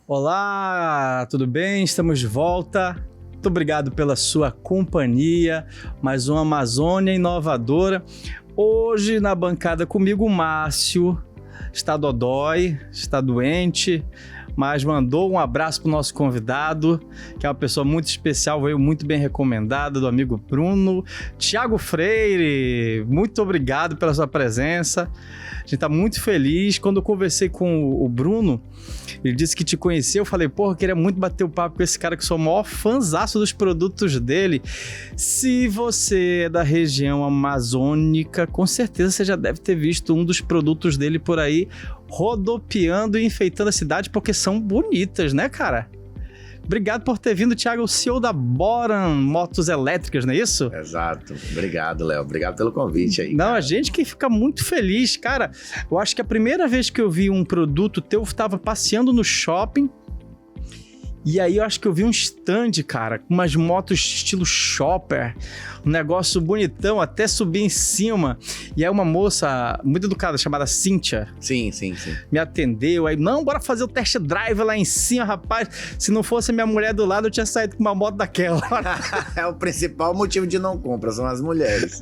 Olá, tudo bem? Estamos de volta. Muito obrigado pela sua companhia. Mais uma Amazônia inovadora. Hoje na bancada comigo o Márcio. Está dodói, está doente, mas mandou um abraço para o nosso convidado, que é uma pessoa muito especial, veio muito bem recomendada, do amigo Bruno. Thiago Freire, muito obrigado pela sua presença. A gente está muito feliz. Quando eu conversei com o Bruno, ele disse que te conheceu. Eu falei, porra, eu queria muito bater o papo com esse cara, que sou o maior fãzaço dos produtos dele. Se você é da região amazônica, com certeza você já deve ter visto um dos produtos dele por aí, rodopiando e enfeitando a cidade, porque são bonitas, né, cara? Obrigado por ter vindo, Thiago, o CEO da Boran Motos Elétricas, não é isso? Exato. Obrigado, Léo. Obrigado pelo convite aí. Não, cara. a gente que fica muito feliz, cara. Eu acho que a primeira vez que eu vi um produto teu, eu estava passeando no shopping. E aí eu acho que eu vi um stand, cara, com umas motos estilo shopper, um negócio bonitão, até subir em cima. E aí uma moça muito educada, chamada Cíntia, Sim. me atendeu. Aí, não, bora fazer o test drive lá em cima, rapaz. Se não fosse a minha mulher do lado, eu tinha saído com uma moto daquela. É o principal motivo de não compra, são as mulheres.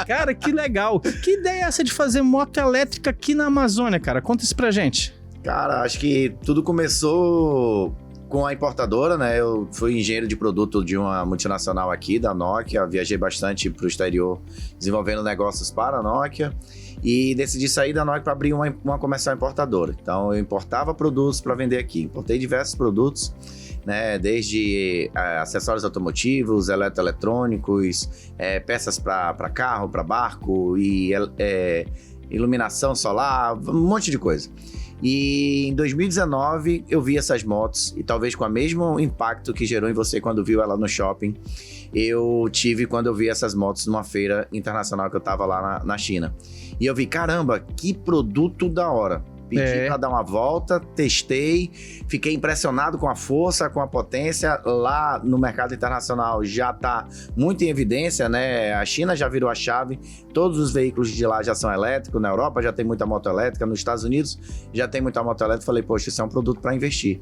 Cara, que legal. Que ideia é essa de fazer moto elétrica aqui na Amazônia, cara? Conta isso pra gente. Cara, acho que tudo começou com a importadora, né? Eu fui engenheiro de produto de uma multinacional aqui, da Nokia. Viajei bastante para o exterior desenvolvendo negócios para a Nokia e decidi sair da Nokia para abrir uma comercial importadora. Então eu importava produtos para vender aqui. Importei diversos produtos, né? Desde acessórios automotivos, eletroeletrônicos, peças para carro, para barco e iluminação solar, um monte de coisa. E em 2019 eu vi essas motos e talvez com o mesmo impacto que gerou em você quando viu ela no shopping, eu tive quando eu vi essas motos numa feira internacional que eu tava lá na China. E eu vi, caramba, que produto da hora. Pedi para dar uma volta, testei, fiquei impressionado com a força, com a potência. Lá no mercado internacional já está muito em evidência, né? A China já virou a chave, todos os veículos de lá já são elétricos, na Europa já tem muita moto elétrica, nos Estados Unidos já tem muita moto elétrica. Falei, poxa, isso é um produto para investir.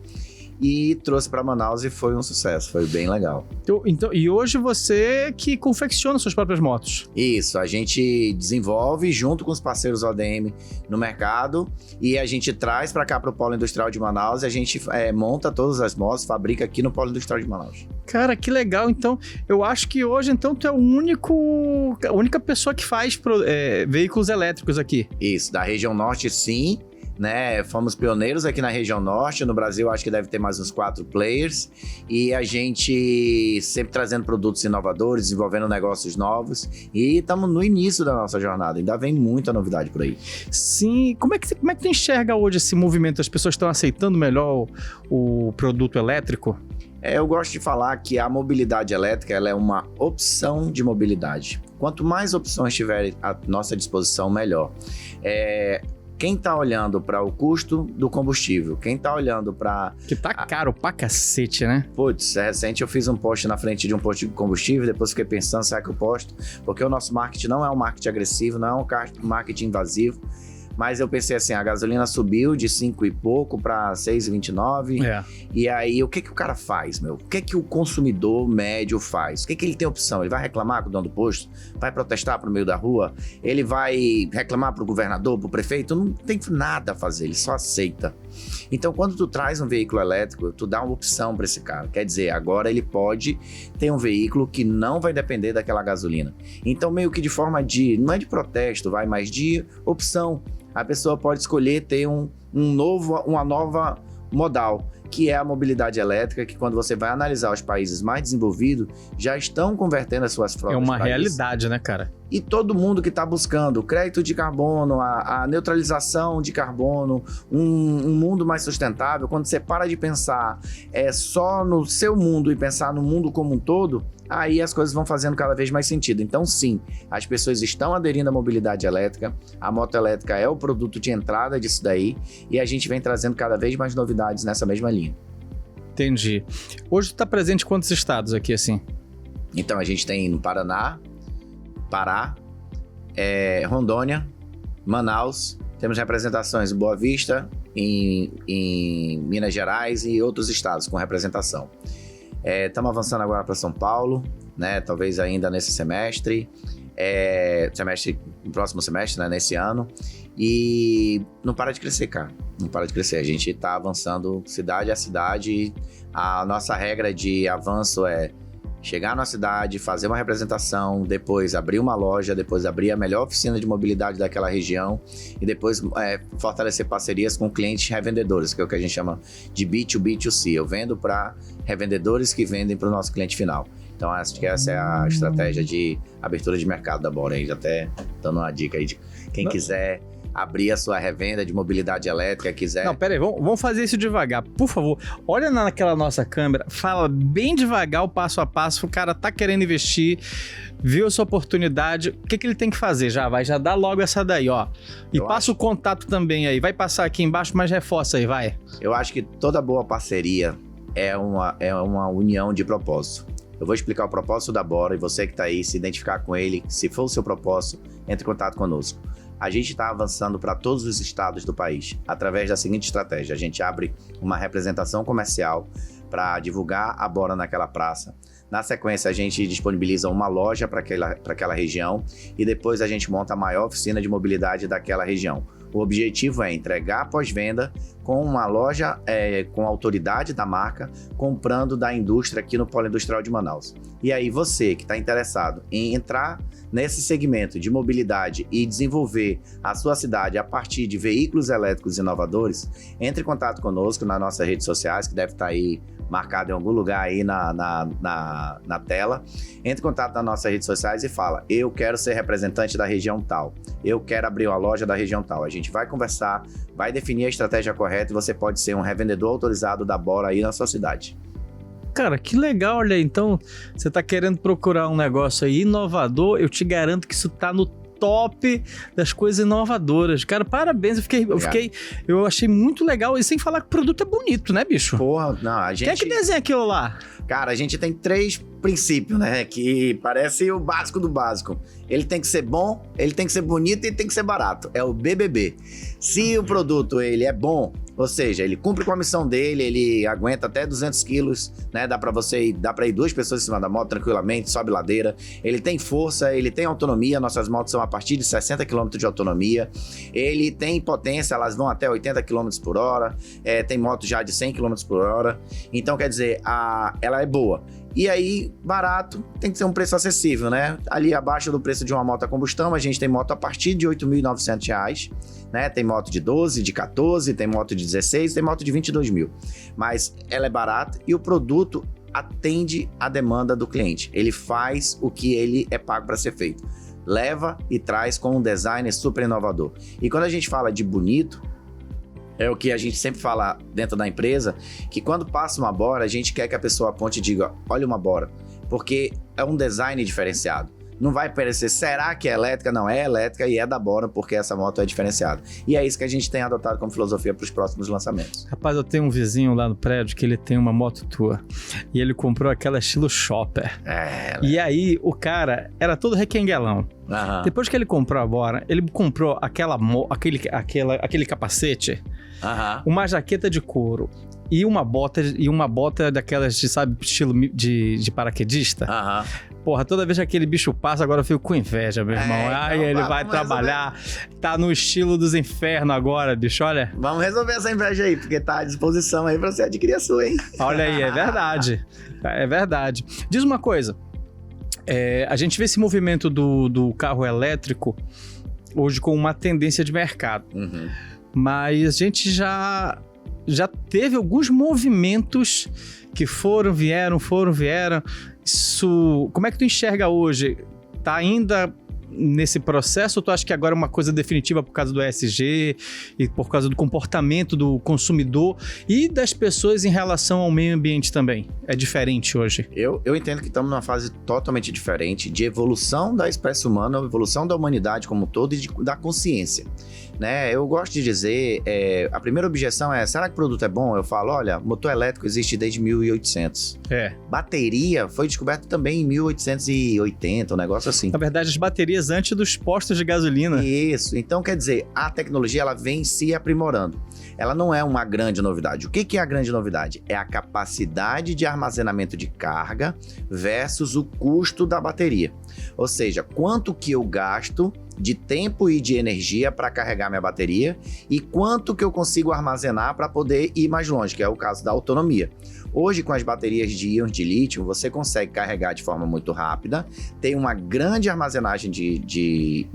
E trouxe para Manaus e foi um sucesso, foi bem legal. Então, e hoje você que confecciona suas próprias motos? Isso, a gente desenvolve junto com os parceiros ODM no mercado e a gente traz para cá para o Polo Industrial de Manaus e a gente monta todas as motos, fabrica aqui no Polo Industrial de Manaus. Cara, que legal. Então, eu acho que hoje, então, tu é a única pessoa que faz veículos elétricos aqui. Isso, da região norte, sim. Né? Fomos pioneiros aqui na região norte, no Brasil acho que deve ter mais uns 4 players e a gente sempre trazendo produtos inovadores, desenvolvendo negócios novos e estamos no início da nossa jornada, ainda vem muita novidade por aí. Sim, como é que tu enxerga hoje esse movimento? As pessoas estão aceitando melhor o produto elétrico? Eu gosto de falar que a mobilidade elétrica ela é uma opção de mobilidade. Quanto mais opções tiver à nossa disposição, melhor. Quem tá olhando para o custo do combustível, quem tá olhando para... Que tá caro pra cacete, né? Putz, recente eu fiz um post na frente de um posto de combustível, depois fiquei pensando, será que eu posto? Porque o nosso marketing não é um marketing agressivo, não é um marketing invasivo, mas eu pensei assim, a gasolina subiu de 5 e pouco para 6,29, e aí o que o cara faz, meu? O que o consumidor médio faz? O que ele tem opção? Ele vai reclamar com o dono do posto? Vai protestar pro meio da rua? Ele vai reclamar pro governador, pro prefeito? Não tem nada a fazer, ele só aceita. Então, quando tu traz um veículo elétrico, tu dá uma opção para esse cara. Quer dizer, agora ele pode ter um veículo que não vai depender daquela gasolina. Então, meio que de forma não é de protesto, mas de opção. A pessoa pode escolher ter uma nova modal, que é a mobilidade elétrica, que quando você vai analisar os países mais desenvolvidos, já estão convertendo as suas frotas. É uma realidade, né, cara? E todo mundo que está buscando crédito de carbono, a neutralização de carbono, um mundo mais sustentável, quando você para de pensar só no seu mundo e pensar no mundo como um todo, aí as coisas vão fazendo cada vez mais sentido. Então, sim, as pessoas estão aderindo à mobilidade elétrica, a moto elétrica é o produto de entrada disso daí, e a gente vem trazendo cada vez mais novidades nessa mesma linha. Entendi. Hoje tu está presente em quantos estados aqui, assim? Então, a gente tem no Paraná, Pará, Rondônia, Manaus, temos representações em Boa Vista, em Minas Gerais e outros estados com representação. Estamos avançando agora para São Paulo, né? Talvez ainda nesse semestre, próximo semestre, né? Nesse ano. E não para de crescer, cara. Não para de crescer. A gente está avançando cidade a cidade. A nossa regra de avanço é chegar na cidade, fazer uma representação, depois abrir uma loja, depois abrir a melhor oficina de mobilidade daquela região e depois fortalecer parcerias com clientes revendedores, que é o que a gente chama de B2B2C. Eu vendo para revendedores que vendem para o nosso cliente final. Então, acho que essa é a estratégia de abertura de mercado da Bora. Aí, até dando uma dica aí de quem quiser abrir a sua revenda de mobilidade elétrica, quiser... Não, pera aí, vamos fazer isso devagar, por favor. Olha naquela nossa câmera, fala bem devagar o passo a passo, o cara tá querendo investir, viu essa oportunidade, o que ele tem que fazer? Já dá logo essa daí, ó. E passa o contato também aí, vai passar aqui embaixo, mas reforça aí, vai. Eu acho que toda boa parceria é uma união de propósito. Eu vou explicar o propósito da Bora e você que tá aí, se identificar com ele, se for o seu propósito, entre em contato conosco. A gente está avançando para todos os estados do país através da seguinte estratégia: a gente abre uma representação comercial para divulgar a Bora naquela praça. Na sequência, a gente disponibiliza uma loja para aquela região e depois a gente monta a maior oficina de mobilidade daquela região. O objetivo é entregar pós-venda com uma loja com autoridade da marca, comprando da indústria aqui no Polo Industrial de Manaus. E aí você que está interessado em entrar nesse segmento de mobilidade e desenvolver a sua cidade a partir de veículos elétricos inovadores, entre em contato conosco nas nossas redes sociais, que deve estar aí marcado em algum lugar aí na tela. Entre em contato nas nossas redes sociais e fala: eu quero ser representante da região tal, eu quero abrir uma loja da região tal. A gente vai conversar, vai definir a estratégia correta e você pode ser um revendedor autorizado da Bora aí na sua cidade. Cara, que legal, olha aí. Então, você tá querendo procurar um negócio aí inovador, eu te garanto que isso tá no top das coisas inovadoras. Cara, parabéns, eu achei muito legal, e sem falar que o produto é bonito, né, bicho? Porra, não, a gente... Quem é que desenha aquilo lá? Cara, a gente tem 3 princípios, né, que parece o básico do básico. Ele tem que ser bom, ele tem que ser bonito e ele tem que ser barato. É o BBB. Se o produto ele é bom, ou seja, ele cumpre com a missão dele, ele aguenta até 200 quilos, né? Dá pra ir 2 pessoas em cima da moto tranquilamente, sobe ladeira. Ele tem força, ele tem autonomia. Nossas motos são a partir de 60 km de autonomia. Ele tem potência, elas vão até 80 km por hora. Tem moto já de 100 km por hora. Então, quer dizer, ela é boa. E aí, barato, tem que ser um preço acessível, né? Ali abaixo do preço de uma moto a combustão, a gente tem moto a partir de R$ 8.900, né? Tem moto de 12, de 14, tem moto de 16, tem moto de 22 mil. Mas ela é barata e o produto atende a demanda do cliente. Ele faz o que ele é pago para ser feito. Leva e traz com um design super inovador. E quando a gente fala de bonito, é o que a gente sempre fala dentro da empresa, que quando passa uma Bora, a gente quer que a pessoa aponte e diga: olha uma Bora, porque é um design diferenciado. Não vai parecer, será que é elétrica? Não, é elétrica e é da Bora, porque essa moto é diferenciada. E é isso que a gente tem adotado como filosofia para os próximos lançamentos. Rapaz, eu tenho um vizinho lá no prédio que ele tem uma moto tua. E ele comprou aquela estilo shopper. E aí, o cara era todo requenguelão. Uhum. Depois que ele comprou a Bora, ele comprou aquele capacete, uma jaqueta de couro e uma bota daquelas de, sabe, estilo de paraquedista. Porra, toda vez que aquele bicho passa, agora eu fico com inveja, meu irmão. Aí ele vai trabalhar, tá no estilo dos infernos agora, bicho, olha. Vamos resolver essa inveja aí, porque tá à disposição aí pra você adquirir a sua, hein? Olha aí, é verdade. É verdade. Diz uma coisa, a gente vê esse movimento do carro elétrico hoje com uma tendência de mercado. Mas a gente já teve alguns movimentos que vieram. Isso, como é que tu enxerga hoje? Tá ainda nesse processo ou tu acha que agora é uma coisa definitiva por causa do ESG e por causa do comportamento do consumidor e das pessoas em relação ao meio ambiente também? É diferente hoje? Eu entendo que estamos numa fase totalmente diferente de evolução da espécie humana, evolução da humanidade como um todo e da consciência. né? Eu gosto de dizer, a primeira objeção é, será que o produto é bom? Eu falo, olha, motor elétrico existe desde 1800. Bateria foi descoberta também em 1880, um negócio assim. Na verdade, as baterias antes dos postos de gasolina. Isso. Então, quer dizer, a tecnologia, ela vem se aprimorando. Ela não é uma grande novidade. O que é a grande novidade? É a capacidade de armazenamento de carga versus o custo da bateria. Ou seja, quanto que eu gasto de tempo e de energia para carregar minha bateria e quanto que eu consigo armazenar para poder ir mais longe, que é o caso da autonomia. Hoje, com as baterias de íons de lítio, você consegue carregar de forma muito rápida, tem uma grande armazenagem de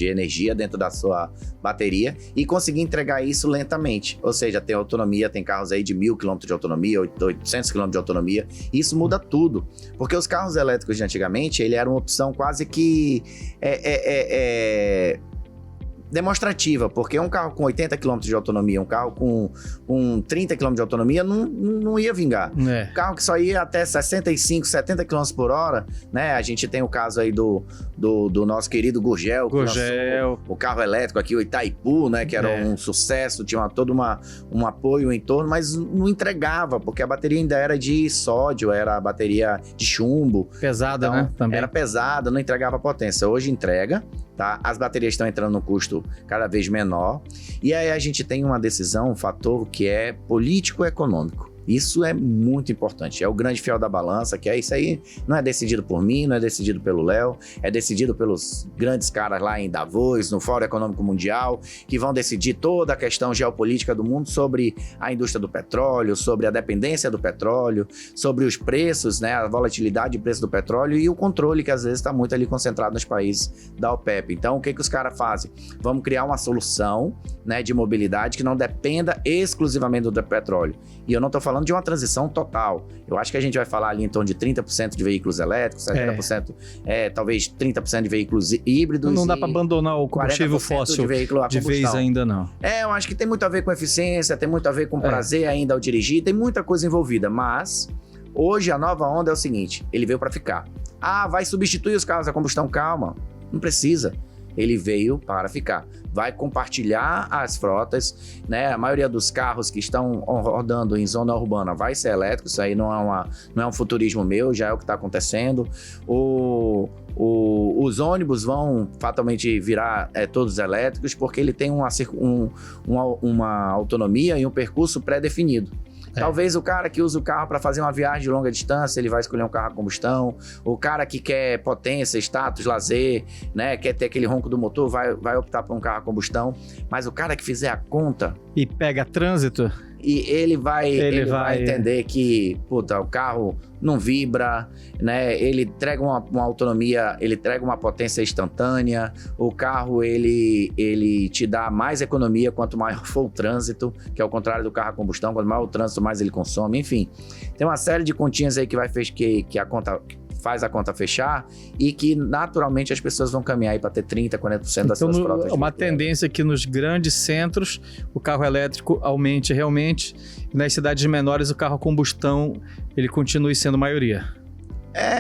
energia dentro da sua bateria e conseguir entregar isso lentamente. Ou seja, tem autonomia, tem carros aí de 1.000 km de autonomia, 800 km de autonomia. Isso muda tudo, porque os carros elétricos de antigamente, ele era uma opção quase que demonstrativa, porque um carro com 80 km de autonomia, um carro com 30 km de autonomia não ia vingar. Um carro que só ia até 65, 70 km por hora, né? A gente tem o caso aí do nosso querido Gurgel, que lançou o carro elétrico aqui, o Itaipu, né? Que era um sucesso, tinha todo um apoio em torno, mas não entregava, porque a bateria ainda era de sódio, era a bateria de chumbo. Pesada, então, né? Também. Era pesada, não entregava potência. Hoje entrega, tá? As baterias estão entrando no custo cada vez menor. E aí a gente tem uma decisão, um fator que é político-econômico. Isso é muito importante, é o grande fiel da balança, que é isso aí, não é decidido por mim, não é decidido pelo Léo, é decidido pelos grandes caras lá em Davos, no Fórum Econômico Mundial, que vão decidir toda a questão geopolítica do mundo sobre a indústria do petróleo, sobre a dependência do petróleo, sobre os preços, né, a volatilidade de preço do petróleo e o controle que às vezes está muito ali concentrado nos países da OPEP. Então, o que os caras fazem? Vamos criar uma solução, né, de mobilidade que não dependa exclusivamente do petróleo. E eu não estou falando de uma transição total. Eu acho que a gente vai falar ali em torno de 30% de veículos elétricos, 70%, talvez 30% de veículos híbridos. Não dá para abandonar o combustível fóssil de vez ainda, não. Eu acho que tem muito a ver com eficiência, tem muito a ver com prazer ainda ao dirigir, tem muita coisa envolvida, mas hoje a nova onda é o seguinte, ele veio para ficar. Vai substituir os carros a combustão? Calma, não precisa. Ele veio para ficar. Vai compartilhar as frotas, né? A maioria dos carros que estão rodando em zona urbana vai ser elétrico. Isso aí não é um futurismo meu, já é o que está acontecendo. Os ônibus vão fatalmente virar todos elétricos, porque ele tem uma autonomia e um percurso pré-definido. Talvez o cara que usa o carro para fazer uma viagem de longa distância, ele vai escolher um carro a combustão. O cara que quer potência, status, lazer, né, quer ter aquele ronco do motor, vai optar por um carro a combustão. Mas o cara que fizer a conta... E pega trânsito... E ele vai entender que, o carro não vibra, né? Ele entrega uma autonomia, ele entrega uma potência instantânea. O carro, ele te dá mais economia quanto maior for o trânsito, que é o contrário do carro a combustão. Quanto maior o trânsito, mais ele consome. Enfim, tem uma série de continhas aí que a conta... faz a conta fechar e que naturalmente as pessoas vão caminhar aí para ter 30%, 40% das suas frotas. Uma tendência que nos grandes centros o carro elétrico aumente realmente, e nas cidades menores o carro a combustão ele continue sendo maioria.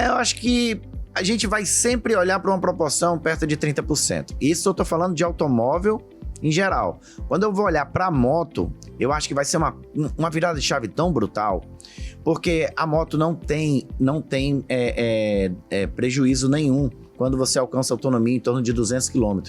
Eu acho que a gente vai sempre olhar para uma proporção perto de 30%. Isso eu estou falando de automóvel em geral. Quando eu vou olhar para a moto, eu acho que vai ser uma virada de chave tão brutal, porque a moto não tem prejuízo nenhum quando você alcança autonomia em torno de 200 km.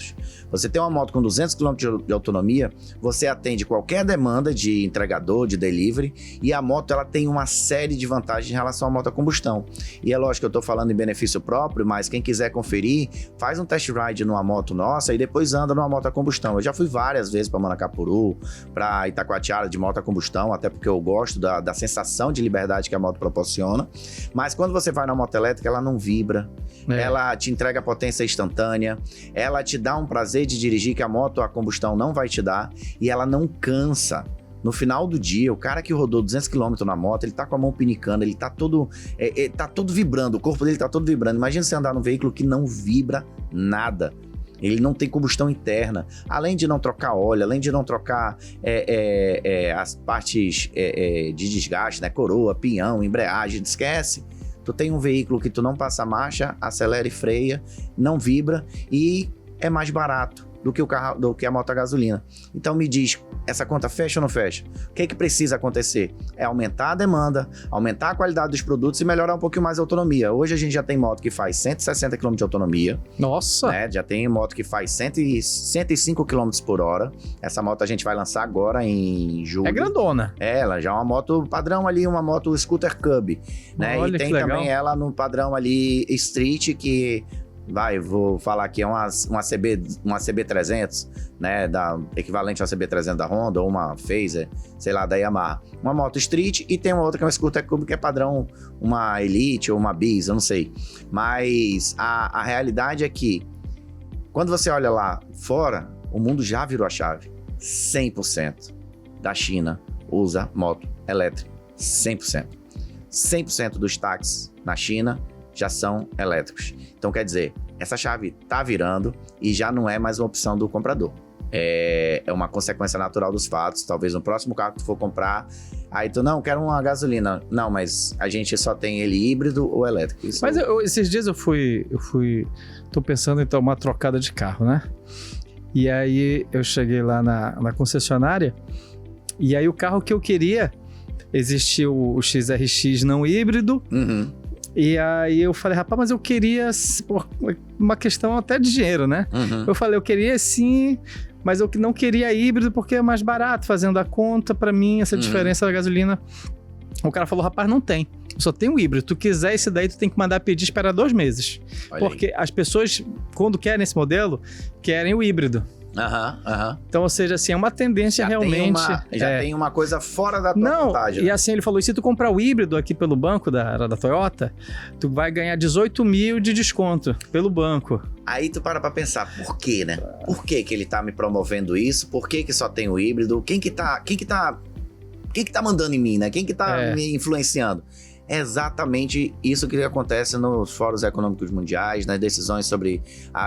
Você tem uma moto com 200 km de autonomia, você atende qualquer demanda de entregador, de delivery, e a moto ela tem uma série de vantagens em relação à moto a combustão. E é lógico que eu estou falando em benefício próprio, mas quem quiser conferir, faz um test ride numa moto nossa e depois anda numa moto a combustão. Eu já fui várias vezes para Manacapuru, para Itacoatiara de moto a combustão, até porque eu gosto da sensação de liberdade que a moto proporciona. Mas quando você vai na moto elétrica, ela não vibra, ela te entrega potência instantânea, ela te dá um prazer de dirigir que a moto a combustão não vai te dar, e ela não cansa. No final do dia, o cara que rodou 200 km na moto, ele tá com a mão pinicando, ele tá todo vibrando, o corpo dele tá todo vibrando. Imagina você andar num veículo que não vibra nada. Ele não tem combustão interna, além de não trocar óleo, além de não trocar as partes de desgaste, né? Coroa, pinhão, embreagem, esquece. Tu tem um veículo que tu não passa marcha, acelera e freia, não vibra e é mais barato. do que a moto a gasolina. Então me diz, essa conta fecha ou não fecha? O que é que precisa acontecer? É aumentar a demanda, aumentar a qualidade dos produtos e melhorar um pouquinho mais a autonomia. Hoje a gente já tem moto que faz 160 km de autonomia. Nossa! Né? Já tem moto que faz 105 km por hora. Essa moto a gente vai lançar agora em julho. É grandona. Ela já é uma moto padrão ali, uma moto Scooter Cub, né? Olha, e tem também ela no padrão ali Street, que vou falar aqui, é uma CB300, né, equivalente à CB300 da Honda, ou uma Phaser, sei lá, da Yamaha. Uma moto Street, e tem uma outra que é uma Scooter Cub, que é padrão uma Elite ou uma Bis, eu não sei. Mas a realidade é que, quando você olha lá fora, o mundo já virou a chave. 100% da China usa moto elétrica. 100%. 100% dos táxis na China já são elétricos. Então, quer dizer, essa chave tá virando e já não é mais uma opção do comprador. É uma consequência natural dos fatos. Talvez no próximo carro que tu for comprar, aí tu, não, quero uma gasolina. Não, mas a gente só tem ele híbrido ou elétrico. Isso. Mas esses dias tô pensando em tomar uma trocada de carro, né? E aí eu cheguei lá na concessionária, e aí o carro que eu queria, existia o XRX não híbrido. Uhum. E aí eu falei, rapaz, mas eu queria uma questão até de dinheiro, né? Uhum. Eu falei, eu queria sim, mas eu não queria híbrido porque é mais barato, fazendo a conta, pra mim, essa diferença da gasolina. O cara falou, rapaz, não tem. Só tem o híbrido. Tu quiser esse daí, tu tem que mandar pedir e esperar 2 meses. Olha porque as pessoas, quando querem esse modelo, querem o híbrido. Então, ou seja, assim, é uma tendência já realmente... tem uma coisa fora da tua vontade. E assim, ele falou, e se tu comprar o híbrido aqui pelo banco da Toyota, tu vai ganhar 18 mil de desconto pelo banco. Aí tu para pra pensar, por quê, né? Por que ele tá me promovendo isso? Por que só tem o híbrido? Quem que tá mandando em mim, né? Quem que tá me influenciando? É exatamente isso que acontece nos fóruns econômicos mundiais, nas decisões sobre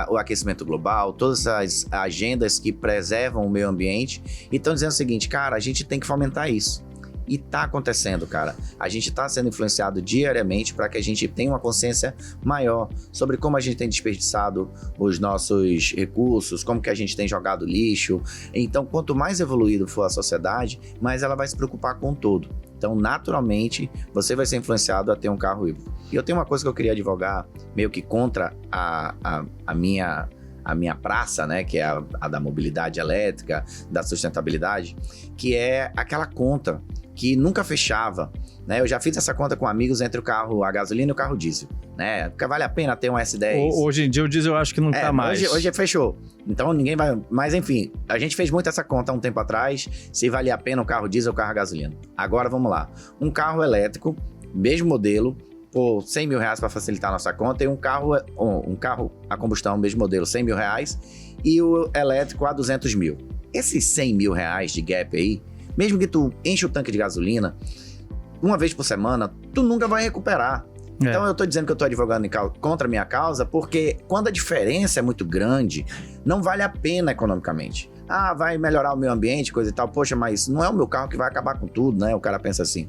o aquecimento global, todas as agendas que preservam o meio ambiente, e estão dizendo o seguinte, cara, a gente tem que fomentar isso. E tá acontecendo, cara. A gente tá sendo influenciado diariamente para que a gente tenha uma consciência maior sobre como a gente tem desperdiçado os nossos recursos, como que a gente tem jogado lixo. Então, quanto mais evoluído for a sociedade, mais ela vai se preocupar com o todo. Então, naturalmente, você vai ser influenciado a ter um carro híbrido. E eu tenho uma coisa que eu queria advogar, meio que contra a minha praça, né, que é a da mobilidade elétrica, da sustentabilidade, que é aquela conta que nunca fechava, né? Eu já fiz essa conta com amigos entre o carro a gasolina e o carro diesel, né? Porque vale a pena ter um S10. Hoje em dia o diesel eu acho que não tá mais. Hoje fechou. Então ninguém vai... Mas enfim, a gente fez muito essa conta há um tempo atrás, se valia a pena o carro diesel ou o carro a gasolina. Agora vamos lá. Um carro elétrico, mesmo modelo, por 100 mil reais para facilitar a nossa conta, e um carro a combustão, mesmo modelo, 100 mil reais, e o elétrico a 200 mil. Esses 100 mil reais de gap aí, mesmo que tu enche o tanque de gasolina uma vez por semana, tu nunca vai recuperar. Então eu tô dizendo que eu tô advogando contra a minha causa, porque quando a diferença é muito grande, não vale a pena economicamente. Ah, vai melhorar o meio ambiente, coisa e tal. Poxa, mas não é o meu carro que vai acabar com tudo, né? O cara pensa assim.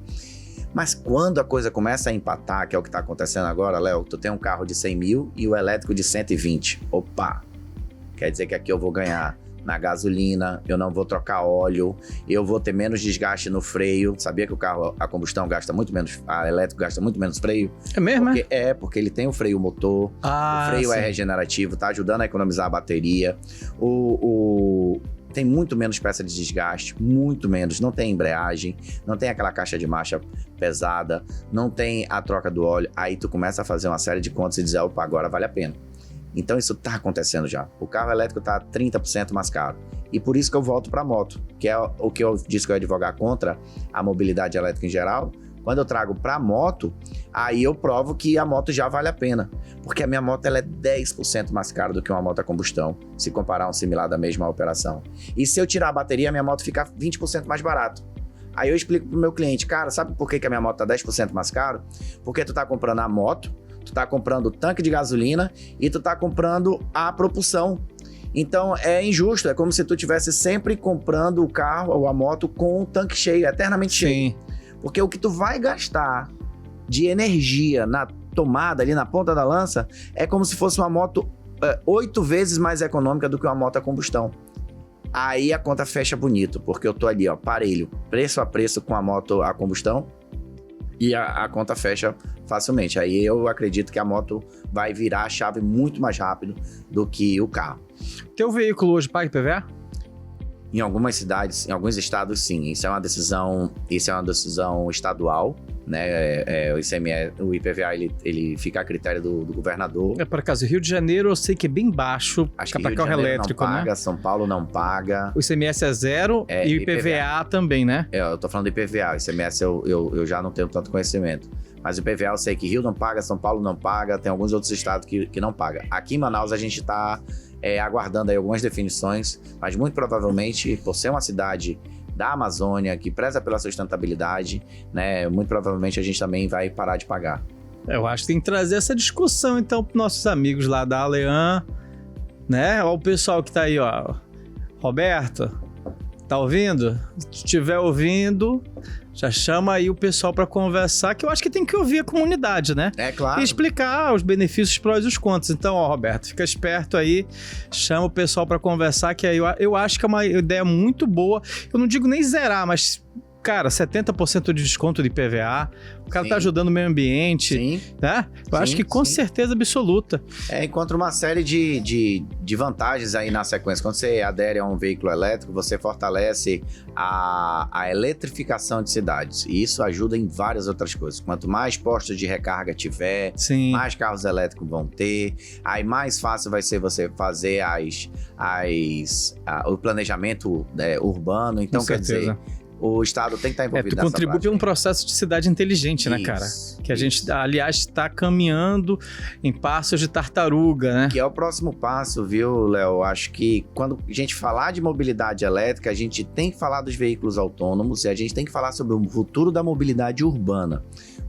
Mas quando a coisa começa a empatar, que é o que tá acontecendo agora, Léo, tu tem um carro de 100 mil e o elétrico de 120. Opa! Quer dizer que aqui eu vou ganhar na gasolina, eu não vou trocar óleo, eu vou ter menos desgaste no freio. Sabia que o carro a combustão gasta muito menos, a elétrico gasta muito menos freio? É mesmo, porque ele tem o freio motor, o freio é regenerativo, tá ajudando a economizar a bateria, tem muito menos peça de desgaste, muito menos, não tem embreagem, não tem aquela caixa de marcha pesada, não tem a troca do óleo. Aí tu começa a fazer uma série de contas e dizer, opa, agora vale a pena. Então isso tá acontecendo já. O carro elétrico tá 30% mais caro. E por isso que eu volto para a moto, que é o que eu disse que eu ia advogar contra a mobilidade elétrica em geral. Quando eu trago para a moto, aí eu provo que a moto já vale a pena. Porque a minha moto ela é 10% mais cara do que uma moto a combustão, se comparar um similar da mesma operação. E se eu tirar a bateria, a minha moto fica 20% mais barato. Aí eu explico pro meu cliente, cara, sabe por que a minha moto tá 10% mais caro? Porque tu tá comprando a moto, tu tá comprando o tanque de gasolina e tu tá comprando a propulsão. Então é injusto, é como se tu tivesse sempre comprando o carro ou a moto com o tanque cheio, eternamente cheio. Porque o que tu vai gastar de energia na tomada ali na ponta da lança é como se fosse uma moto 8 vezes mais econômica do que uma moto a combustão. Aí a conta fecha bonito, porque eu tô ali, ó, parelho, preço a preço com a moto a combustão, e a conta fecha facilmente. Aí eu acredito que a moto vai virar a chave muito mais rápido do que o carro. Teu veículo hoje paga IPVA? Em algumas cidades, em alguns estados, sim. Isso é uma decisão estadual, né? O ICMS, o IPVA, ele fica a critério do governador. Por acaso, Rio de Janeiro eu sei que é bem baixo, Acho que para Rio de carro Janeiro elétrico, não paga, né? São Paulo não paga. O ICMS é zero e o IPVA também, né? Eu tô falando do IPVA, o ICMS eu já não tenho tanto conhecimento. Mas o IPVA eu sei que Rio não paga, São Paulo não paga, tem alguns outros estados que não pagam. Aqui em Manaus a gente tá aguardando aí algumas definições, mas muito provavelmente, por ser uma cidade da Amazônia, que preza pela sustentabilidade, né, muito provavelmente a gente também vai parar de pagar. Eu acho que tem que trazer essa discussão, então, para nossos amigos lá da Alean, né? Olha o pessoal que tá aí, ó. Roberto, tá ouvindo? Se estiver ouvindo, já chama aí o pessoal para conversar, que eu acho que tem que ouvir a comunidade, né? É claro. E explicar os benefícios, prós e os contras. Então, ó, Roberto, fica esperto aí, chama o pessoal para conversar, que aí eu acho que é uma ideia muito boa. Eu não digo nem zerar, mas, cara, 70% de desconto de IPVA, o cara tá ajudando o meio ambiente, sim, né? Eu acho que com certeza absoluta. Encontra uma série de vantagens aí na sequência. Quando você adere a um veículo elétrico, você fortalece a eletrificação de cidades. E isso ajuda em várias outras coisas. Quanto mais postos de recarga tiver, mais carros elétricos vão ter, aí mais fácil vai ser você fazer o planejamento urbano. Então, quer dizer, o Estado tem que estar envolvido nessa prática. Contribui para um processo de cidade inteligente, né, cara? Que a gente, aliás, está caminhando em passos de tartaruga, né? Que é o próximo passo, viu, Léo? Acho que quando a gente falar de mobilidade elétrica, a gente tem que falar dos veículos autônomos e a gente tem que falar sobre o futuro da mobilidade urbana.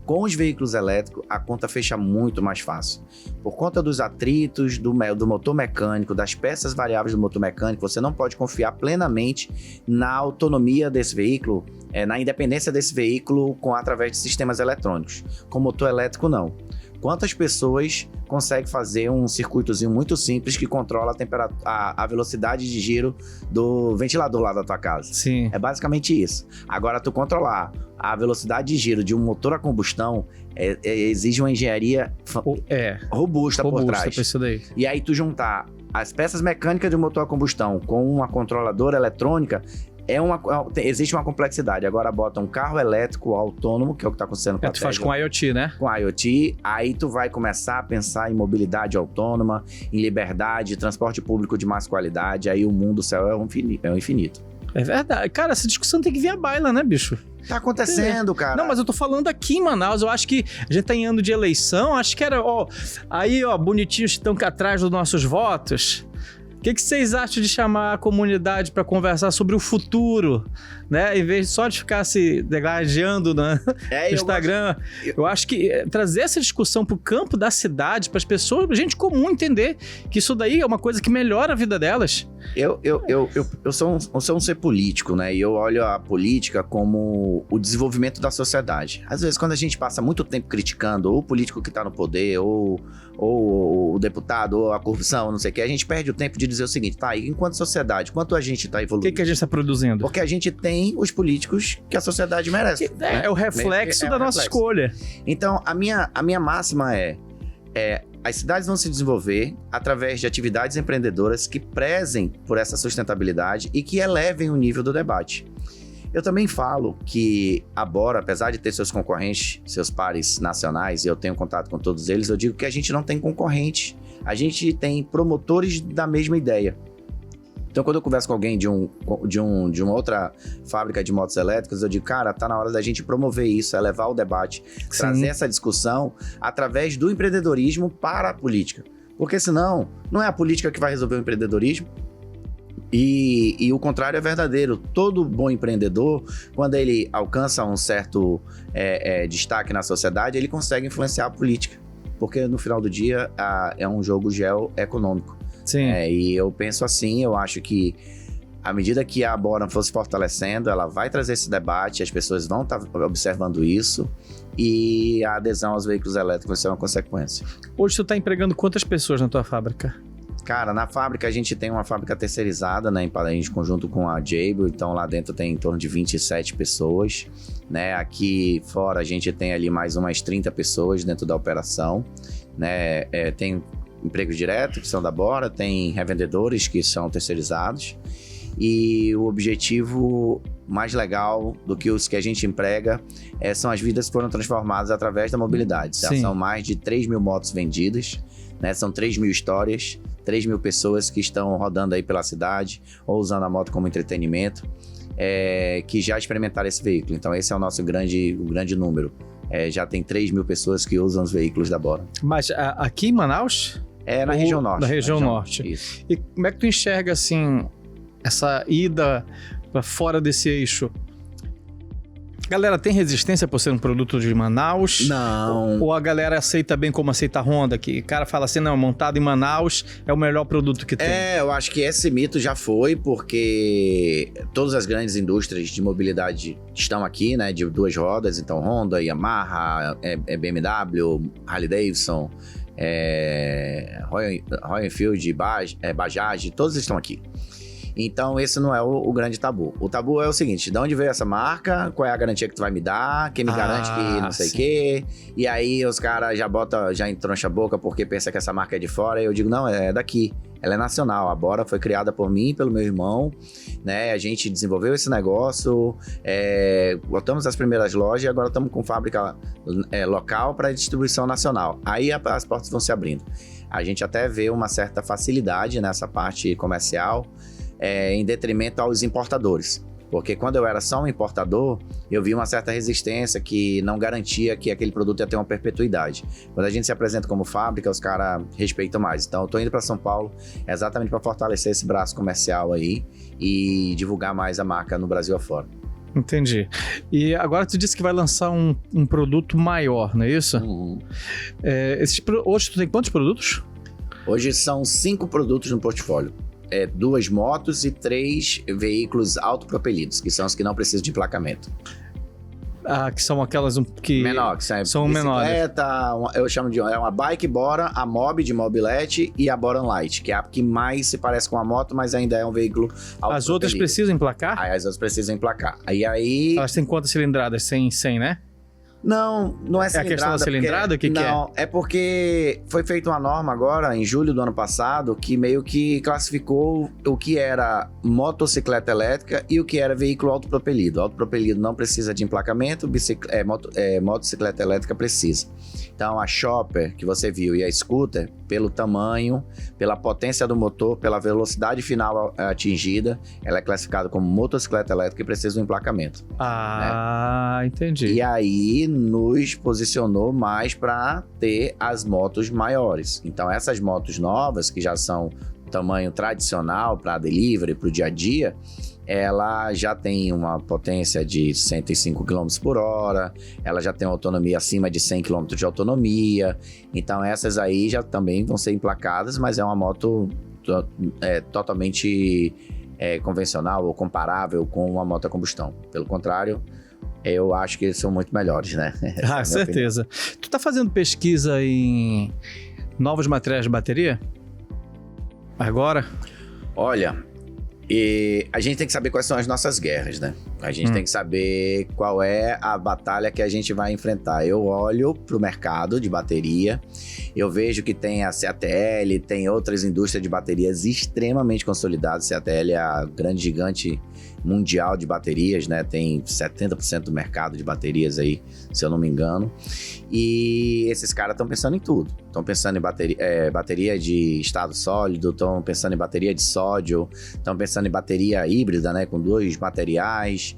Com os veículos elétricos, a conta fecha muito mais fácil. Por conta dos atritos do motor mecânico, das peças variáveis do motor mecânico, você não pode confiar plenamente na autonomia desse veículo, na independência desse veículo através de sistemas eletrônicos. Com motor elétrico, não. Quantas pessoas conseguem fazer um circuitozinho muito simples que controla a velocidade de giro do ventilador lá da tua casa? Sim. É basicamente isso. Agora, tu controlar a velocidade de giro de um motor a combustão exige uma engenharia robusta por trás. Isso daí. E aí tu juntar as peças mecânicas de um motor a combustão com uma controladora eletrônica, existe uma complexidade. Agora bota um carro elétrico autônomo, que é o que está acontecendo com a tu faz com IoT, né? Com IoT, aí tu vai começar a pensar em mobilidade autônoma, em liberdade, transporte público de mais qualidade, aí o mundo, o céu é o infinito. É verdade. Cara, essa discussão tem que vir à baila, né, bicho? Tá acontecendo, cara. Não, mas eu tô falando aqui em Manaus. Eu acho que a gente tá em ano de eleição. Acho que era, bonitinhos que estão aqui atrás dos nossos votos. O que vocês acham de chamar a comunidade para conversar sobre o futuro, né? Em vez só de ficar se degladiando no Instagram. Eu acho que trazer essa discussão pro campo da cidade, para as pessoas, gente comum entender que isso daí é uma coisa que melhora a vida delas. Eu sou um ser político, né? E eu olho a política como o desenvolvimento da sociedade. Às vezes, quando a gente passa muito tempo criticando ou o político que tá no poder, ou o deputado, ou a corrupção, não sei o que, a gente perde o tempo de dizer o seguinte, tá, e enquanto sociedade, quanto a gente tá evoluindo? O que a gente tá produzindo? Porque a gente tem os políticos que a sociedade merece. É o reflexo da nossa escolha. Então, a minha máxima as cidades vão se desenvolver através de atividades empreendedoras que prezem por essa sustentabilidade e que elevem o nível do debate. Eu também falo que a Bora, apesar de ter seus concorrentes, seus pares nacionais, e eu tenho contato com todos eles, eu digo que a gente não tem concorrente, a gente tem promotores da mesma ideia. Então, quando eu converso com alguém de uma outra fábrica de motos elétricas, eu digo, cara, tá na hora da gente promover isso, elevar o debate, trazer essa discussão através do empreendedorismo para a política. Porque senão, não é a política que vai resolver o empreendedorismo. E o contrário é verdadeiro. Todo bom empreendedor, quando ele alcança um certo destaque na sociedade, ele consegue influenciar a política. Porque no final do dia é um jogo geoeconômico. Sim. E eu penso assim, eu acho que à medida que a Bora for se fortalecendo, ela vai trazer esse debate, as pessoas vão estar observando isso e a adesão aos veículos elétricos vai ser uma consequência. Hoje tu está empregando quantas pessoas na tua fábrica? Cara, na fábrica a gente tem uma fábrica terceirizada, né, em conjunto com a Jabil, então lá dentro tem em torno de 27 pessoas, né? Aqui fora a gente tem ali mais umas 30 pessoas dentro da operação, né? Tem empregos diretos, que são da Bora, tem revendedores que são terceirizados, e o objetivo mais legal do que os que a gente emprega são as vidas que foram transformadas através da mobilidade. Já são mais de 3 mil motos vendidas, né? São 3 mil histórias, 3 mil pessoas que estão rodando aí pela cidade ou usando a moto como entretenimento, que já experimentaram esse veículo. Então esse é o nosso grande número. Já tem 3 mil pessoas que usam os veículos da Bora. Mas aqui em Manaus? Na região norte. Na região norte. Isso. E como é que tu enxerga, assim, essa ida para fora desse eixo? Galera, tem resistência por ser um produto de Manaus? Não. Ou a galera aceita bem como aceita a Honda? Que o cara fala assim, não, montado em Manaus é o melhor produto que tem. Eu acho que esse mito já foi, porque todas as grandes indústrias de mobilidade estão aqui, né? De 2 rodas, então Honda, Yamaha, BMW, Harley Davidson, Royal Enfield, Bajaj, todos estão aqui. Então esse não é o grande tabu. O tabu é o seguinte: de onde veio essa marca? Qual é a garantia que tu vai me dar? Quem me garante que não sei o quê? E aí os caras já entroncha a boca porque pensa que essa marca é de fora. E eu digo, não, é daqui. Ela é nacional. A Bora foi criada por mim e pelo meu irmão, né? A gente desenvolveu esse negócio, botamos as primeiras lojas e agora estamos com fábrica local para distribuição nacional. Aí as portas vão se abrindo. A gente até vê uma certa facilidade nessa parte comercial, em detrimento aos importadores. Porque quando eu era só um importador, eu vi uma certa resistência que não garantia que aquele produto ia ter uma perpetuidade. Quando a gente se apresenta como fábrica, os caras respeitam mais. Então eu tô indo para São Paulo exatamente para fortalecer esse braço comercial aí e divulgar mais a marca no Brasil afora. Entendi. E agora tu disse que vai lançar um produto maior, não é isso? Uhum. Hoje tu tem quantos produtos? Hoje são 5 produtos no portfólio. 2 motos e 3 veículos autopropelidos, que são os que não precisam de emplacamento. Que são aquelas que menor, que são bicicleta, menores. Eu chamo de uma bike Bora, a Mob de mobilete e a Bora Light, que é a que mais se parece com a moto, mas ainda é um veículo autopropelido. As outras precisam emplacar? As outras precisam emplacar. Aí... Elas têm quantas cilindradas? 100, né? Não é cilindrada. É a questão da cilindrada? Não, é porque foi feita uma norma agora, em julho do ano passado, que meio que classificou o que era motocicleta elétrica e o que era veículo autopropelido. Autopropelido não precisa de emplacamento, motocicleta elétrica precisa. Então, a Chopper, que você viu, e a Scooter, pelo tamanho, pela potência do motor, pela velocidade final atingida, ela é classificada como motocicleta elétrica e precisa do emplacamento. Né? Entendi. E aí nos posicionou mais para ter as motos maiores. Então, essas motos novas, que já são tamanho tradicional para delivery, para o dia a dia, ela já tem uma potência de 105 km por hora, ela já tem uma autonomia acima de 100 km de autonomia, então essas aí já também vão ser emplacadas, mas é uma moto totalmente convencional ou comparável com uma moto a combustão. Pelo contrário, eu acho que eles são muito melhores, né? Certeza. Tu tá fazendo pesquisa em novos materiais de bateria? Agora? Olha... E a gente tem que saber quais são as nossas guerras, né? A gente tem que saber qual é a batalha que a gente vai enfrentar. Eu olho para o mercado de bateria, eu vejo que tem a CATL, tem outras indústrias de baterias extremamente consolidadas. A CATL é a grande gigante mundial de baterias, né? Tem 70% do mercado de baterias aí, se eu não me engano. E esses caras estão pensando em tudo. Estão pensando em bateria de estado sólido, estão pensando em bateria de sódio, estão pensando em bateria híbrida, né? Com 2 materiais,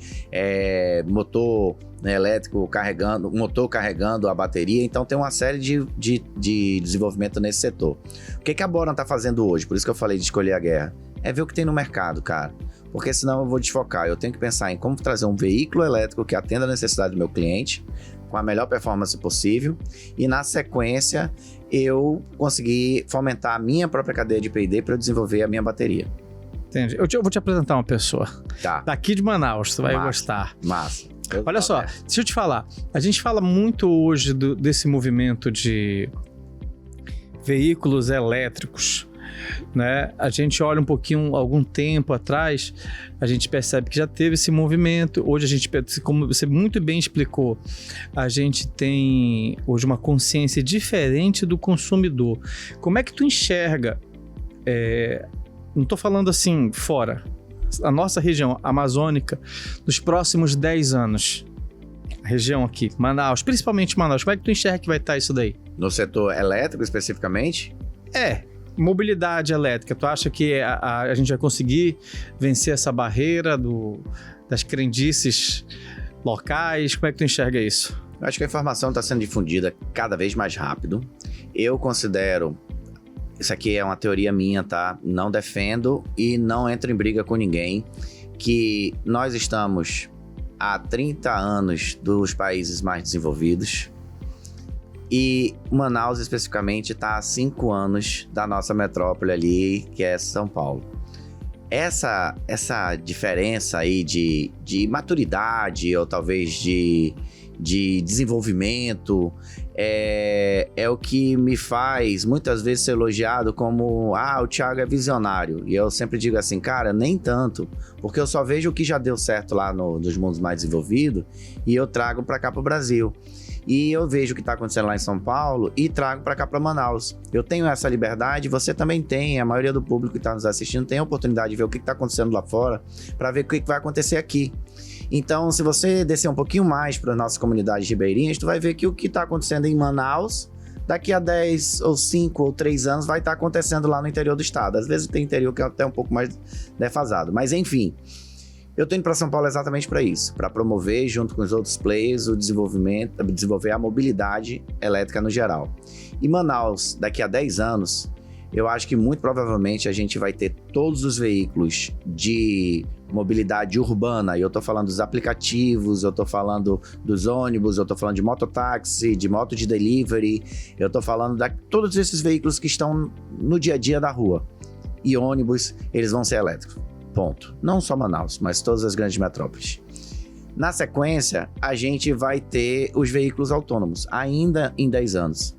motor elétrico carregando, motor carregando a bateria. Então tem uma série de desenvolvimento nesse setor. O que a Bora está fazendo hoje? Por isso que eu falei de escolher a guerra. É ver o que tem no mercado, cara. Porque senão eu vou desfocar. Eu tenho que pensar em como trazer um veículo elétrico que atenda a necessidade do meu cliente, com a melhor performance possível, e na sequência eu conseguir fomentar a minha própria cadeia de P&D para eu desenvolver a minha bateria. Entendi. Eu vou te apresentar uma pessoa. Tá. Daqui de Manaus, tu vai gostar. Massa. Olha só, deixa eu te falar. A gente fala muito hoje desse movimento de veículos elétricos. né? A gente olha um pouquinho, algum tempo atrás, a gente percebe que já teve esse movimento. Hoje a gente, como você muito bem explicou, a gente tem hoje uma consciência diferente do consumidor. Como é que tu enxerga, não estou falando assim fora, a nossa região amazônica, nos próximos 10 anos, a região aqui, Manaus, principalmente Manaus, como é que tu enxerga que vai estar isso daí? No setor elétrico, especificamente? Mobilidade elétrica. Tu acha que a gente vai conseguir vencer essa barreira das crendices locais? Como é que tu enxerga isso? Eu acho que a informação está sendo difundida cada vez mais rápido. Eu considero... Isso aqui é uma teoria minha, tá? Não defendo e não entro em briga com ninguém. Que nós estamos há 30 anos dos países mais desenvolvidos. E Manaus, especificamente, está há 5 anos da nossa metrópole ali, que é São Paulo. Essa diferença aí de maturidade ou talvez de desenvolvimento é o que me faz muitas vezes ser elogiado como o Thiago é visionário. E eu sempre digo assim, cara, nem tanto, porque eu só vejo o que já deu certo lá nos mundos mais desenvolvidos e eu trago para cá para o Brasil. E eu vejo o que está acontecendo lá em São Paulo e trago para cá para Manaus. Eu tenho essa liberdade, você também tem, a maioria do público que está nos assistindo tem a oportunidade de ver o que está acontecendo lá fora para ver o que vai acontecer aqui. Então, se você descer um pouquinho mais para as nossas comunidades ribeirinhas, tu vai ver que o que está acontecendo em Manaus, daqui a 10 ou 5 ou 3 anos, vai estar acontecendo lá no interior do estado. Às vezes tem interior que é até um pouco mais defasado. Mas, enfim, eu tô indo para São Paulo exatamente para isso, para promover, junto com os outros players, o desenvolvimento, desenvolver a mobilidade elétrica no geral. E Manaus, daqui a 10 anos, eu acho que muito provavelmente a gente vai ter todos os veículos de mobilidade urbana, e eu tô falando dos aplicativos, eu tô falando dos ônibus, eu tô falando de mototáxi, de moto de delivery, eu tô falando de todos esses veículos que estão no dia a dia da rua. E ônibus, eles vão ser elétricos. Ponto. Não só Manaus, mas todas as grandes metrópoles. Na sequência, a gente vai ter os veículos autônomos, ainda em 10 anos.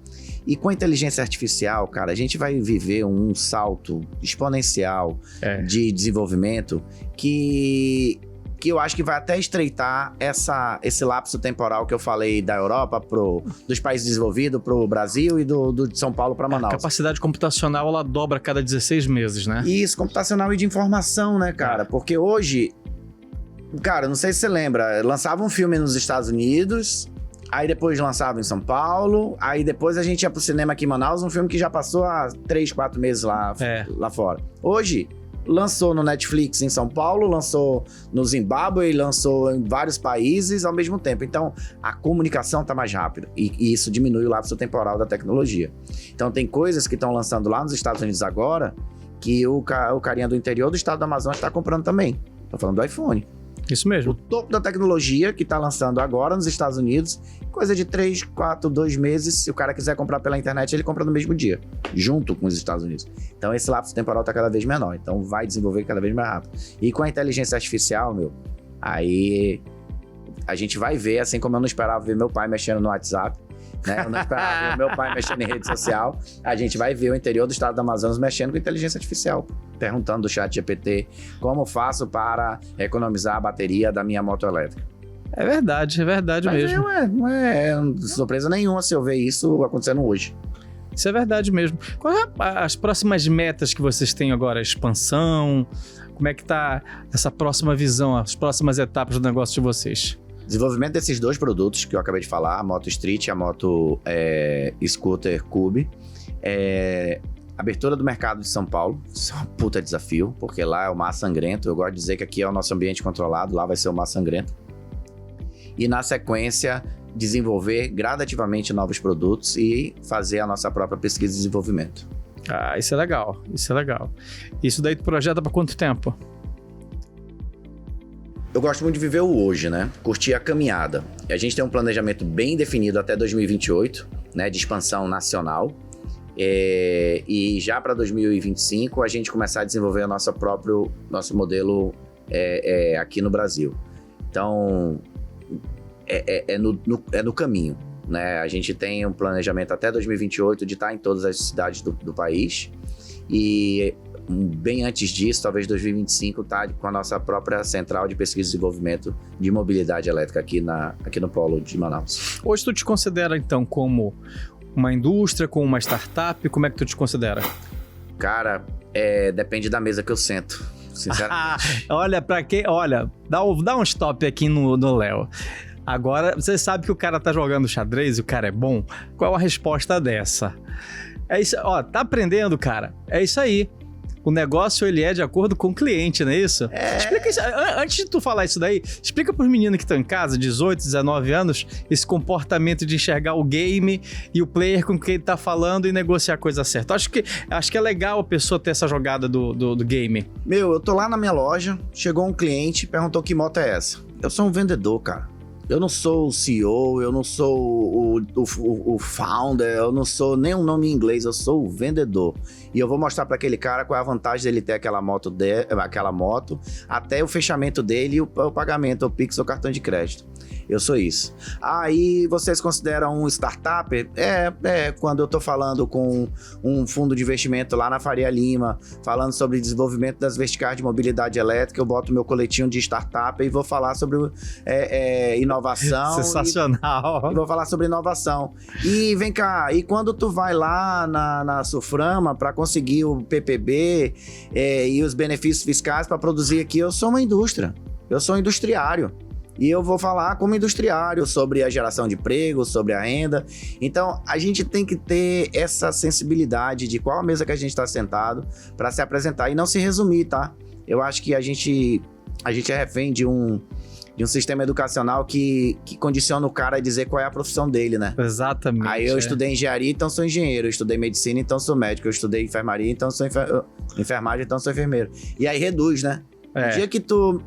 E com a inteligência artificial, cara, a gente vai viver um salto exponencial de desenvolvimento que eu acho que vai até estreitar esse lapso temporal que eu falei da Europa dos países desenvolvidos para o Brasil e de São Paulo para Manaus. A capacidade computacional, ela dobra a cada 16 meses, né? Isso, computacional e de informação, né, cara? Porque hoje, cara, não sei se você lembra, lançava um filme nos Estados Unidos, aí depois lançava em São Paulo, aí depois a gente ia pro cinema aqui em Manaus, um filme que já passou há 3, 4 meses lá fora. Hoje, lançou no Netflix em São Paulo, lançou no Zimbábue, lançou em vários países ao mesmo tempo. Então, a comunicação tá mais rápida e isso diminui o lapso temporal da tecnologia. Então, tem coisas que estão lançando lá nos Estados Unidos agora que o carinha do interior do estado do Amazonas está comprando também. Tô falando do iPhone. Isso mesmo. O topo da tecnologia que tá lançando agora nos Estados Unidos, coisa de 3, 4, 2 meses, se o cara quiser comprar pela internet, ele compra no mesmo dia, junto com os Estados Unidos. Então esse lapso temporal tá cada vez menor, então vai desenvolver cada vez mais rápido. E com a inteligência artificial, aí a gente vai ver, assim como eu não esperava ver meu pai mexendo no WhatsApp, né? Eu não esperava ver meu pai mexendo em rede social, a gente vai ver o interior do estado do Amazonas mexendo com inteligência artificial, perguntando do chat GPT como faço para economizar a bateria da minha moto elétrica. É verdade Mas mesmo. Não é surpresa nenhuma se eu ver isso acontecendo hoje. Isso é verdade mesmo. Quais são as próximas metas que vocês têm agora? Expansão? Como é que tá essa próxima visão, as próximas etapas do negócio de vocês? Desenvolvimento desses 2 produtos que eu acabei de falar, a Moto Street e a Moto Scooter Cube. Abertura do mercado de São Paulo, isso é um puta desafio, porque lá é o mar sangrento. Eu gosto de dizer que aqui é o nosso ambiente controlado, lá vai ser o mar sangrento. E na sequência, desenvolver gradativamente novos produtos e fazer a nossa própria pesquisa e desenvolvimento. Ah, isso é legal, isso é legal. Isso daí tu projeta para quanto tempo? Eu gosto muito de viver o hoje, né? Curtir a caminhada. E a gente tem um planejamento bem definido até 2028, né? De expansão nacional. E já para 2025 a gente começar a desenvolver nosso modelo aqui no Brasil. Então, é no caminho, né? A gente tem um planejamento até 2028 de estar em todas as cidades do país E bem antes disso, talvez 2025, tá com a nossa própria central de pesquisa e desenvolvimento de mobilidade elétrica aqui no polo de Manaus. Hoje tu te considera, então, como uma indústria, como uma startup? Como é que tu te considera? Cara, depende da mesa que eu sento, sinceramente. Olha, dá um stop aqui no Léo. Agora, você sabe que o cara tá jogando xadrez e o cara é bom? Qual a resposta dessa? É isso, tá aprendendo, cara? É isso aí. O negócio, ele é de acordo com o cliente, não é isso? Explica isso. Antes de tu falar isso daí, explica pros meninos que estão em casa, 18, 19 anos, esse comportamento de enxergar o game e o player com quem ele tá falando e negociar a coisa certa. Acho que é legal a pessoa ter essa jogada do game. Eu tô lá na minha loja, chegou um cliente e perguntou que moto é essa. Eu sou um vendedor, cara. Eu não sou o CEO, eu não sou o founder, eu não sou nem um nome em inglês, eu sou o vendedor. E eu vou mostrar para aquele cara qual é a vantagem dele ter aquela moto, até o fechamento dele e o pagamento, o Pix ou cartão de crédito. Eu sou isso. Aí vocês consideram um startup? Quando eu tô falando com um fundo de investimento lá na Faria Lima, falando sobre desenvolvimento das verticais de mobilidade elétrica, eu boto meu coletinho de startup e vou falar sobre inovação. Sensacional. E vou falar sobre inovação. E vem cá, e quando tu vai lá na Suframa para conseguir o PPB e os benefícios fiscais para produzir aqui, eu sou uma indústria. Eu sou um industriário. E eu vou falar como industriário sobre a geração de emprego, sobre a renda. Então, a gente tem que ter essa sensibilidade de qual a mesa que a gente está sentado para se apresentar e não se resumir, tá? Eu acho que a gente é refém de um sistema educacional que condiciona o cara a dizer qual é a profissão dele, né? Exatamente. Aí eu estudei engenharia, então sou engenheiro. Eu estudei medicina, então sou médico. Eu estudei enfermaria, então sou enfermagem, então sou enfermeiro. E aí reduz, né? No dia que tu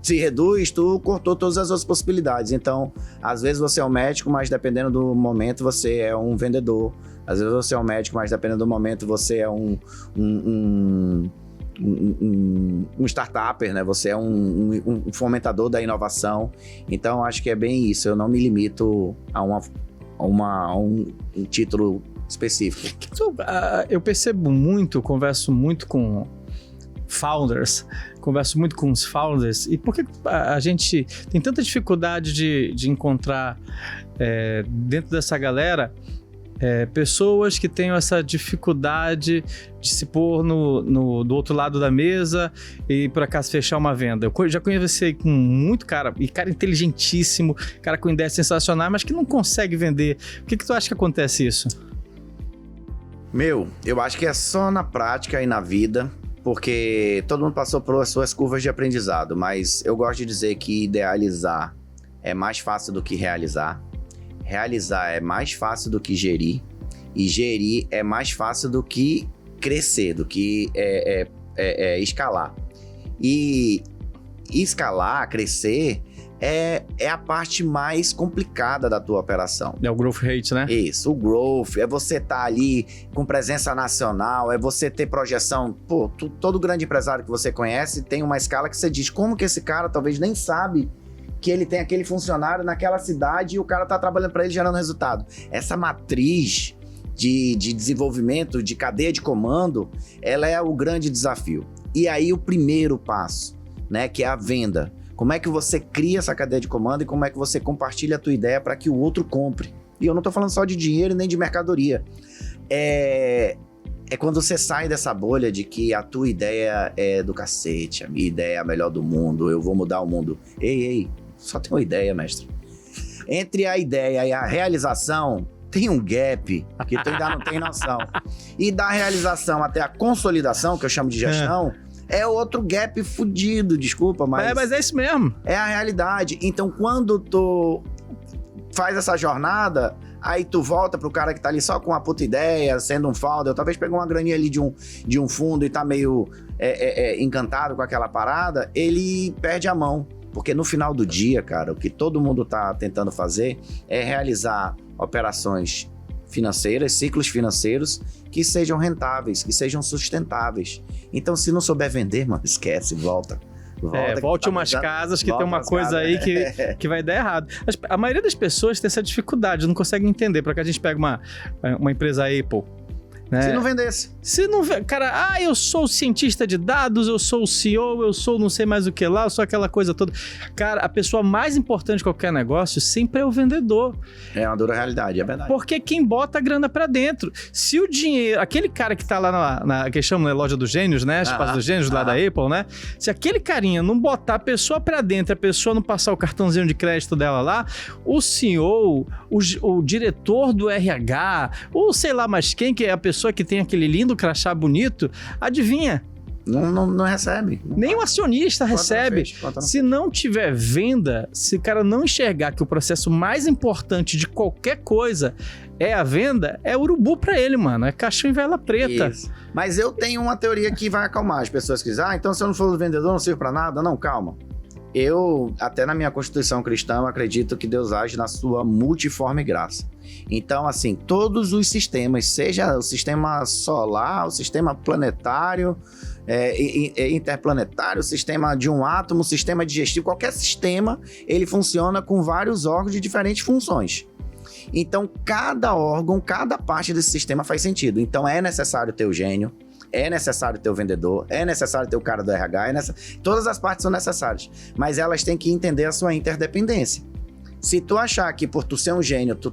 se reduz, tu cortou todas as outras possibilidades. Então, às vezes você é um médico, mas dependendo do momento você é um vendedor. Às vezes você é um médico, mas dependendo do momento você é um startupper, né? Você é um fomentador da inovação. Então, acho que é bem isso. Eu não me limito a um título específico. Eu percebo muito, converso muito com founders, converso muito com os founders. E por que a gente tem tanta dificuldade de encontrar dentro dessa galera pessoas que tenham essa dificuldade de se pôr do outro lado da mesa e por acaso fechar uma venda? Eu já conheci com muito cara inteligentíssimo, cara com ideias sensacionais, mas que não consegue vender. Por que tu acha que acontece isso? Eu acho que é só na prática e na vida, porque todo mundo passou por as suas curvas de aprendizado, mas eu gosto de dizer que idealizar é mais fácil do que realizar. Realizar é mais fácil do que gerir, e gerir é mais fácil do que crescer, do que escalar. E escalar, crescer, é a parte mais complicada da tua operação. É o growth rate, né? Isso, o growth, é você estar ali com presença nacional, é você ter projeção. Pô, todo grande empresário que você conhece tem uma escala que você diz, como que esse cara talvez nem sabe que ele tem aquele funcionário naquela cidade e o cara tá trabalhando para ele gerando resultado. Essa matriz de desenvolvimento, de cadeia de comando, ela é o grande desafio. E aí o primeiro passo, né, que é a venda. Como é que você cria essa cadeia de comando e como é que você compartilha a tua ideia para que o outro compre? E eu não tô falando só de dinheiro nem de mercadoria. É quando você sai dessa bolha de que a tua ideia é do cacete, a minha ideia é a melhor do mundo, eu vou mudar o mundo. Ei, só tem uma ideia, mestre. Entre a ideia e a realização, tem um gap que tu ainda não tem noção. E da realização até a consolidação, que eu chamo de gestão, é outro gap fudido, desculpa, mas... Mas é isso mesmo. É a realidade. Então, quando tu faz essa jornada, aí tu volta pro cara que tá ali só com uma puta ideia, sendo um founder, talvez pegou uma graninha ali de um fundo e tá meio encantado com aquela parada, ele perde a mão. Porque no final do dia, cara, o que todo mundo tá tentando fazer é realizar operações financeiras, ciclos financeiros que sejam rentáveis, que sejam sustentáveis. Então, se não souber vender, mano, esquece, volta. Volte umas casas que tem uma coisa aí que vai dar errado. A maioria das pessoas tem essa dificuldade, não consegue entender. Para que a gente pega uma empresa Apple. Né? Se não vendesse. Se não, cara, eu sou o cientista de dados, eu sou o CEO, eu sou não sei mais o que lá, eu sou aquela coisa toda. Cara, a pessoa mais importante de qualquer negócio sempre é o vendedor. É uma dura realidade, é verdade. Porque quem bota a grana pra dentro. Se o dinheiro, aquele cara que tá lá que chama, né, loja dos gênios, né, espaço dos gênios lá da Apple, né, se aquele carinha não botar a pessoa pra dentro, a pessoa não passar o cartãozinho de crédito dela lá, o CEO, o diretor do RH, ou sei lá mais quem, que é a pessoa que tem aquele lindo crachá bonito, adivinha? Não recebe. Nem o acionista recebe. Se não tiver venda, se o cara não enxergar que o processo mais importante de qualquer coisa é a venda, é urubu pra ele, mano. É caixão em vela preta. Isso. Mas eu tenho uma teoria que vai acalmar as pessoas que dizem, então se eu não for vendedor, não sirvo pra nada. Não, calma. Eu, até na minha constituição cristã, eu acredito que Deus age na sua multiforme graça. Então, assim, todos os sistemas, seja o sistema solar, o sistema planetário, interplanetário, o sistema de um átomo, o sistema digestivo, qualquer sistema, ele funciona com vários órgãos de diferentes funções. Então, cada órgão, cada parte desse sistema faz sentido. Então, é necessário ter o gênio, é necessário ter o vendedor, é necessário ter o cara do RH, todas as partes são necessárias, mas elas têm que entender a sua interdependência. Se tu achar que por tu ser um gênio, tu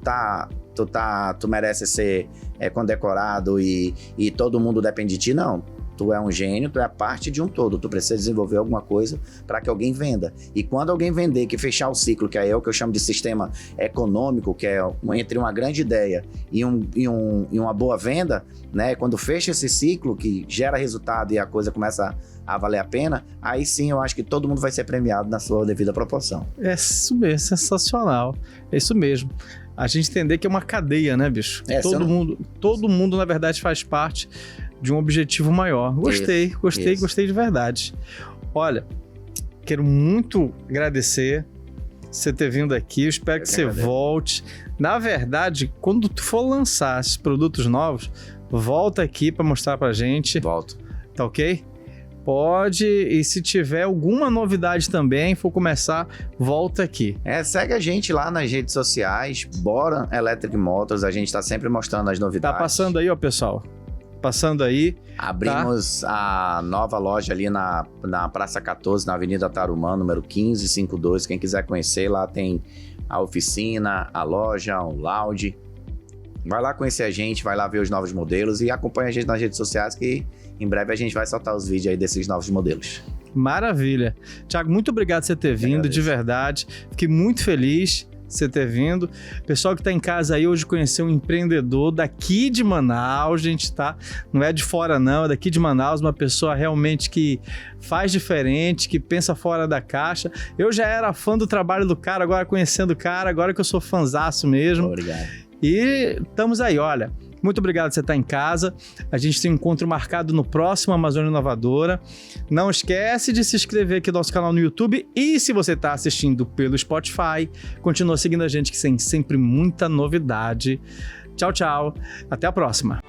merece ser condecorado e todo mundo depende de ti, não. Tu é um gênio, tu é parte de um todo. Tu precisa desenvolver alguma coisa para que alguém venda. E quando alguém vender, que fechar o ciclo, que é o que eu chamo de sistema econômico, que é entre uma grande ideia e uma boa venda, né? Quando fecha esse ciclo, que gera resultado e a coisa começa a valer a pena, aí sim eu acho que todo mundo vai ser premiado na sua devida proporção. É isso mesmo, sensacional. É isso mesmo. A gente entender que é uma cadeia, né, bicho? Todo mundo, na verdade, faz parte de um objetivo maior. Gostei de verdade. Olha, quero muito agradecer você ter vindo aqui. Eu espero que você volte. Na verdade, quando tu for lançar esses produtos novos, volta aqui para mostrar pra gente. Volto. Tá ok? Pode, e se tiver alguma novidade também, for começar, volta aqui. Segue a gente lá nas redes sociais, Bora Electric Motors, a gente tá sempre mostrando as novidades. Tá passando aí, ó, pessoal. Passando aí. Abrimos a nova loja ali na Praça 14, na Avenida Tarumã, número 1552. Quem quiser conhecer, lá tem a oficina, a loja, o lounge. Vai lá conhecer a gente, vai lá ver os novos modelos e acompanha a gente nas redes sociais que em breve a gente vai soltar os vídeos aí desses novos modelos. Maravilha. Thiago, muito obrigado por você ter vindo, de verdade. Fiquei muito feliz você ter vindo. Pessoal que está em casa aí hoje conheceu um empreendedor daqui de Manaus, gente, tá? Não é de fora não, é daqui de Manaus, uma pessoa realmente que faz diferente, que pensa fora da caixa. Eu já era fã do trabalho do cara, agora conhecendo o cara, agora que eu sou fãzaço mesmo. Obrigado. E estamos aí, olha. Muito obrigado por você estar em casa. A gente tem um encontro marcado no próximo Amazônia Inovadora. Não esquece de se inscrever aqui no nosso canal no YouTube. E se você está assistindo pelo Spotify, continua seguindo a gente que tem sempre muita novidade. Tchau, tchau. Até a próxima.